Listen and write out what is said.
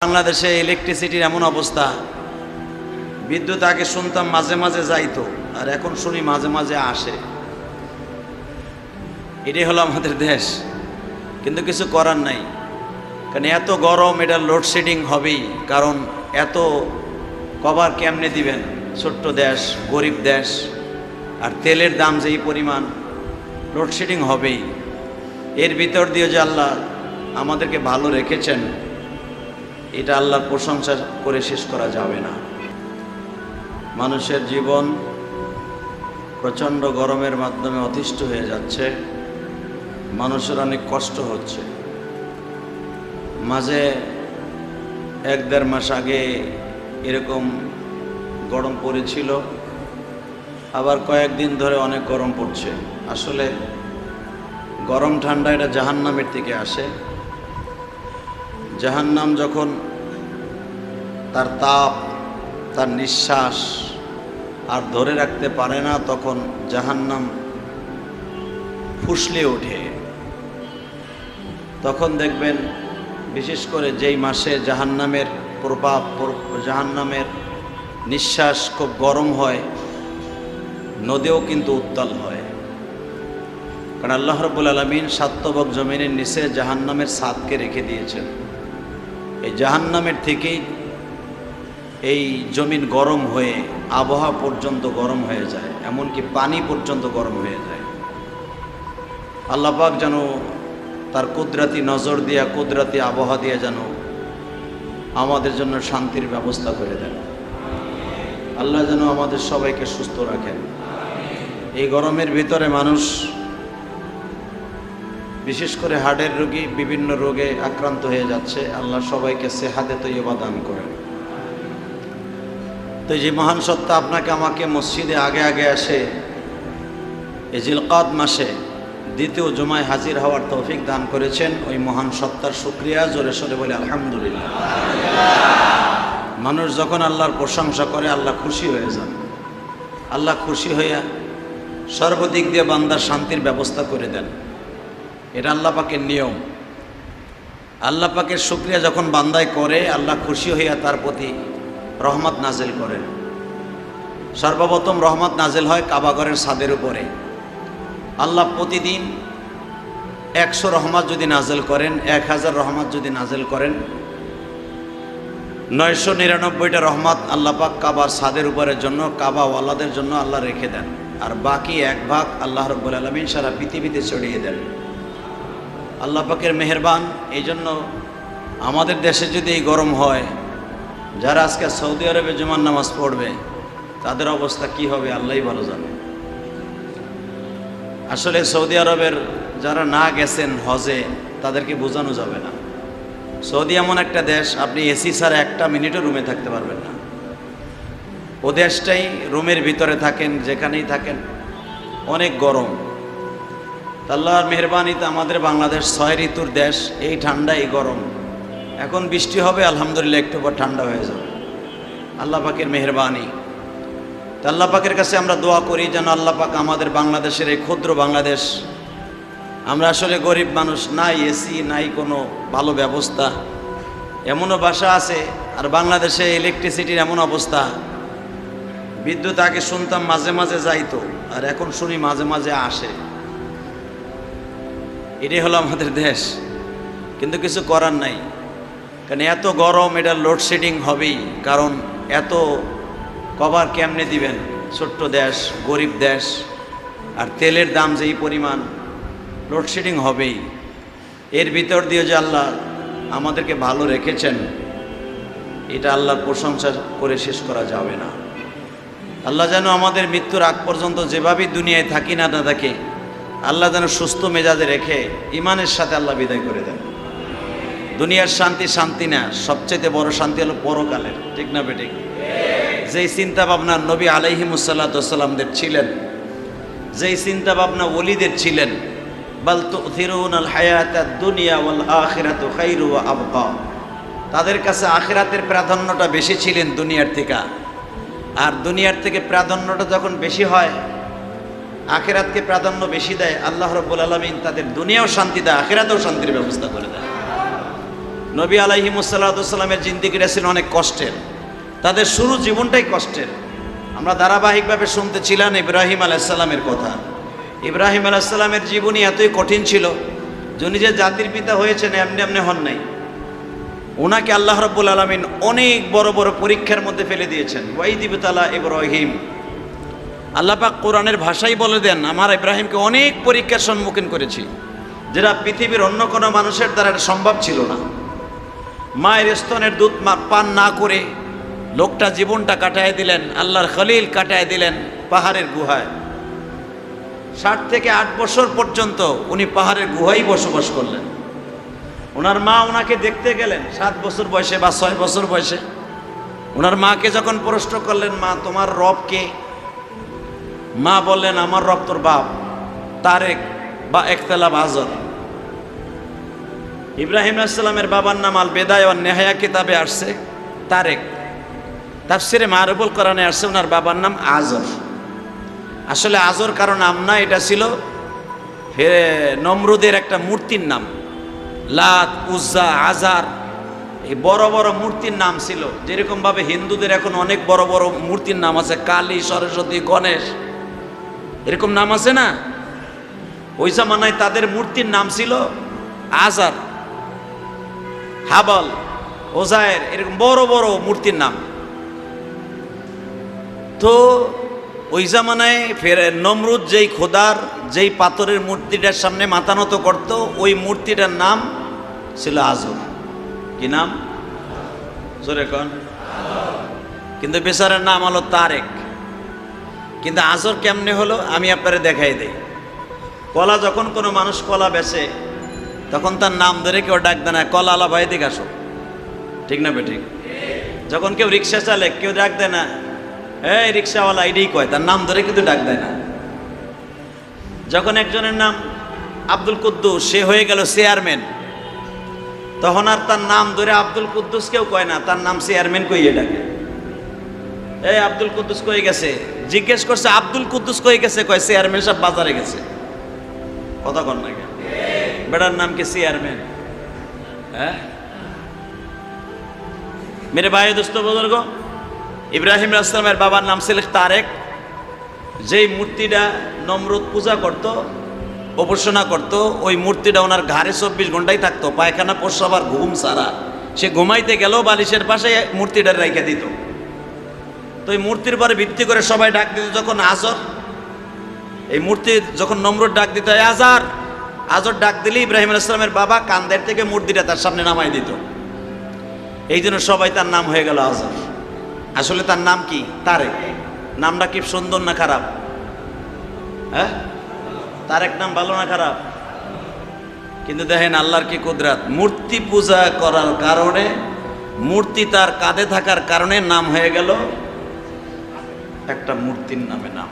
বাংলাদেশে ইলেকট্রিসিটির এমন অবস্থা, বিদ্যুৎ আগে শুনতাম মাঝে মাঝে যাইতো, আর এখন শুনি মাঝে মাঝে আসে। এটাই হলো আমাদের দেশ, কিন্তু কিছু করার নাই। কারণ এত গরম, এটা লোডশেডিং হবেই। কারণ এত কভার কেমনে দিবেন? ছোট্ট দেশ, গরিব দেশ, আর তেলের দাম যেই পরিমাণ, লোডশেডিং হবেই। এর ভিতর দিয়ে যে আল্লাহ আমাদেরকে ভালো রেখেছেন, এটা আল্লাহর প্রশংসা করে শেষ করা যাবে না। মানুষের জীবন প্রচণ্ড গরমের মাধ্যমে অতিষ্ঠ হয়ে যাচ্ছে, মানুষের অনেক কষ্ট হচ্ছে। মাঝে 1-1.5 মাস আগে এরকম গরম পড়েছিল, আবার কয়েকদিন ধরে অনেক গরম পড়ছে। আসলে গরম ঠান্ডা এটা জাহান্নামের থেকে আসে। জাহান্নাম যখন তার তাপ, তার নিঃশ্বাস আর ধরে রাখতে পারে না, তখন জাহান্নাম ফুসলে ওঠে। তখন দেখবেন, বিশেষ করে যেই মাসে জাহান্নামের প্রভাব, জাহান্নামের নিঃশ্বাস খুব গরম হয়, নদীও কিন্তু উত্তাল হয়। কারণ আল্লাহ রাব্বুল আলামিন সাতবক জমিনের নিচে জাহান্নামের ছাদকে রেখে দিয়েছেন। এই জাহান্নামের থেকেই এই জমিন গরম হয়ে আবহাওয়া পর্যন্ত গরম হয়ে যায়, এমনকি পানি পর্যন্ত গরম হয়ে যায়। আল্লাহ পাক যেন তার কুদরতি নজর দিয়া, কুদরতি আবহাওয়া দিয়ে যেন আমাদের জন্য শান্তির ব্যবস্থা করে দেন। আল্লাহ যেন আমাদের সবাইকে সুস্থ রাখেন। এই গরমের ভিতরে মানুষ, বিশেষ করে হার্টের রোগী, বিভিন্ন রোগে আক্রান্ত হয়ে যাচ্ছে। আল্লাহ সবাইকে সেহাতে তৈয়বা দান করেন। তো যে মহান সত্তা আপনাকে আমাকে মসজিদে আগে আগে আসে এই জিলকাদ মাসে দ্বিতীয় জুমায় হাজির হওয়ার তৌফিক দান করেছেন, ওই মহান সত্তার শুকরিয়া জোরে সোরে বলে আলহামদুলিল্লাহ। মানুষ যখন আল্লাহর প্রশংসা করে, আল্লাহ খুশি হয়ে যান। আল্লাহ খুশি হইয়া সর্বদিক দিয়ে বান্দার শান্তির ব্যবস্থা করে দেন। এটা আল্লাহ পাকের নিয়ম। আল্লাহ পাকের শুকরিয়া যখন বান্দায় করে, আল্লাহ খুশি হইয়া তার প্রতি রহমত নাজিল করেন। সর্বপ্রথম রহমত নাজিল হয় কাবাঘরের ছাদের উপরে। আল্লাহ প্রতিদিন 100 রহমত যদি নাজিল করেন, 1000 রহমত যদি নাজিল করেন, 999টা রহমত আল্লাহ পাক কাবার ছাদের উপরের জন্য, কাবাওয়ালাদের জন্য আল্লাহ রেখে দেন। আর বাকি 1 ভাগ আল্লাহ রাব্বুল আলামিন সারা পৃথিবীতে ছড়িয়ে দেন। আল্লাহ পাকের মেহেরবান। এই জন্য আমাদের দেশে যদি এই গরম হয়, যারা আজকে সৌদি আরবে জুমার নামাজ পড়বে, তাদের অবস্থা কি হবে আল্লাহই ভালো জানে। আসলে সৌদি আরবের যারা না গেছেন হজে, তাদেরকে বোঝানো যাবে না। সৌদি এমন একটা দেশ, আপনি এসি ছাড়া 1 মিনিটও রুমে থাকতে পারবেন না। ও দেশটাই রুমের ভিতরে থাকেন, যেখানেই থাকেন অনেক গরম। আল্লাহর মেহেরবানিতে আমাদের বাংলাদেশ 6 ঋতুর দেশ। এই ঠান্ডা, এই গরম। এখন বৃষ্টি হবে, আলহামদুলিল্লাহ, একটু পর ঠান্ডা হয়ে যাবে। আল্লাহ পাকের মেহেরবানি। তা আল্লাহ পাকের কাছে আমরা দোয়া করি যেন আল্লাহ পাক আমাদের বাংলাদেশের এই ক্ষুদ্র বাংলাদেশ, আমরা আসলে গরিব মানুষ, নাই এসি, নাই কোনো ভালো ব্যবস্থা। এমনও বাসা আছে, আর বাংলাদেশে ইলেকট্রিসিটির এমন অবস্থা, বিদ্যুৎ আগে শুনতাম মাঝে মাঝে যাইতো, আর এখন শুনি মাঝে মাঝে আসে। এটাই হলো আমাদের দেশ, কিন্তু কিছু করার নাই। কারণ এত গরম, এটা লোডশেডিং হবেই। কারণ এত কভার কেমনে দিবেন? ছোট্ট দেশ, গরিব দেশ, আর তেলের দাম যেই পরিমাণ, লোডশেডিং হবেই। এর ভিতর দিয়ে যে আল্লাহ আমাদেরকে ভালো রেখেছেন, এটা আল্লাহর প্রশংসা করে শেষ করা যাবে না। আল্লাহ যেন আমাদের মৃত্যুর আগ পর্যন্ত যেভাবেই দুনিয়ায় থাকি না থাকি, আল্লাহ যেন সুস্থ মেজাজে রেখে ইমানের সাথে আল্লাহ বিদায় করে দেন। দুনিয়ার শান্তি শান্তি না, সবচেয়ে বড় শান্তি হলো পরকালের। ঠিক না বেঠিক? যেই চিন্তা ভাবনা নবী আলাইহিমুসসালাতুওয়াসসালামদের ছিলেন, যেই চিন্তা ভাবনা ওলিদের ছিলেন, বাল তুথিরুনাল হায়াতাদ দুনিয়া ওয়াল আখিরাতু খায়রু ওয়া আবকা, তাদের কাছে আখিরাতের প্রাধান্যটা বেশি ছিলেন দুনিয়ার থেকে। আর দুনিয়ার থেকে প্রাধান্যটা যখন বেশি হয়, আখিরাতকে প্রাধান্য বেশি দেয়, আল্লাহ রাব্বুল আলামিন তাদের দুনিয়াও শান্তি দেয়, আখিরাতেও শান্তির ব্যবস্থা করে দেয়। নবী আলাইহিমুসসালামের জিন্দেগিটা ছিল অনেক কষ্টের, তাদের শুরু জীবনটাই কষ্টের। আমরা ধারাবাহিকভাবে শুনতেছিলাম ইব্রাহিম আলাইহিসসালামের কথা। ইব্রাহিম আলাইহিসসালামের জীবনী এতই কঠিন ছিল যে উনি যে জাতির পিতা হয়েছেন এমনি এমনি হন নাই। ওনাকে আল্লাহ রাব্বুল আলামিন অনেক বড় বড় পরীক্ষার মধ্যে ফেলে দিয়েছেন। ওয়াইদ ইবতালা ইব্রাহিম, আল্লাহ পাক কোরআনের ভাষাই বলে দেন আমার ইব্রাহিমকে অনেক পরীক্ষার সম্মুখীন করেছি, যেটা পৃথিবীর অন্য কোনো মানুষের দ্বারা এটা সম্ভব ছিল না। মায়ের স্তনের দুধ পান না করে লোকটা জীবনটা কাটায় দিলেন, আল্লাহর খলিল কাটায় দিলেন পাহাড়ের গুহায়। 60 থেকে 8 বছর পর্যন্ত উনি পাহাড়ের গুহায় বসবাস করলেন। ওনার মা ওনাকে দেখতে গেলেন 7 বছর বয়সে বা 6 বছর বয়সে। ওনার মাকে যখন প্রশ্ন করলেন, মা তোমার রব কে? মা বললেন আমার রব তোর বাপ তারেক বা একতলাব আজর। ইব্রাহিম আলাইহিস সালামের বাবার নাম আল বেদায়া ওয়ান নেহায়া কিতাবে আসছে তারেক, তাফসিরে মারুফুল কোরআনে আসছে ওনার বাবার নাম আজর। আসলে আজর কারণ নাম না, এটা ছিল নমরুদের একটা মূর্তির নাম। লাত, উজ্জা, আজার, এই বড় বড় মূর্তির নাম ছিল। যেরকমভাবে হিন্দুদের এখন অনেক বড় বড় মূর্তির নাম আছে, কালী, সরস্বতী, গণেশ, এরকম নাম আছে না? ওই জামানায় তাদের মূর্তির নাম ছিল আজার, হাবল, ওজায়ের, এরকম বড় বড় মূর্তির নাম। তো ওই জামানায় ফের নমরুদ যেই খোদার যেই পাথরের মূর্তিটার সামনে মাথা নত করতো, ওই মূর্তিটার নাম ছিল আজর। কি নাম? জোরে কোন? কিন্তু বেচারার নাম হলো তারেক। কিন্তু আজর কেমনে হলো আমি আপনারে দেখাই দেই। কলা যখন কোনো মানুষ কলা বেচে তখন তার নাম ধরে কেউ ডাক দেয় না, কলা আলা ভাই দিকে আসো, ঠিক না বেঠিক? যখন কেউ রিক্সা চালে কেউ ডাক দেয় না এই রিক্সাওয়ালা, এটাই কয়, তার নাম ধরে কিন্তু ডাক দেয় না। যখন একজনের নাম আব্দুল কুদ্দুস, সে হয়ে গেল চেয়ারম্যান, তখন আর তার নাম ধরে আব্দুল কুদ্দুস কেউ কয় না, তার নাম চেয়ারম্যান কইয়ে ডাকে। এই আব্দুল কুদ্দুস কই গেছে? জিজ্ঞেস করছে আব্দুল কুদ্দুস কই গেছে? কয় চেয়ারম্যান সাহেব বাজারে গেছে। কথা কন না কেন? বেটার নাম কি চেয়ারম্যান? হ্যাঁ মেরে ভাই দোস্ত বুজুর্গ, ইব্রাহিম আলাইহিস সালামের বাবার নাম ছিল তারেক। যেই মূর্তিটা নমরুদ পূজা করত, উপাসনা করত, ওই মূর্তিটা ওনার ঘাড়ে 24 ঘন্টাই থাকতো, পায়খানা, প্রস্রাব আর ঘুম ছাড়া। সে ঘুমাইতে গেল বালিশের পাশে মূর্তিটা রেখে দিত। তো এই মূর্তির পরে ভিত্তি করে সবাই ডাক দিত যখন আজর, এই মূর্তি যখন নমরুদ ডাক দিত আজার, আজর ডাক দিলে ইব্রাহিম আলাইহিস সালামের বাবা কান্দের থেকে মূর্তিটা তার সামনে নামাই দিত। এই জন্য সবাই তার নাম হয়ে গেল আজর। আসলে তার নাম কি? তারেক। নামটা কি সুন্দর না খারাপ? হ্যাঁ, তারেক নাম ভালো না খারাপ? কিন্তু দেখেন আল্লাহর কি কুদরত, মূর্তি পূজা করার কারণে, মূর্তি তার কাঁধে থাকার কারণে নাম হয়ে গেল একটা মূর্তির নামে নাম।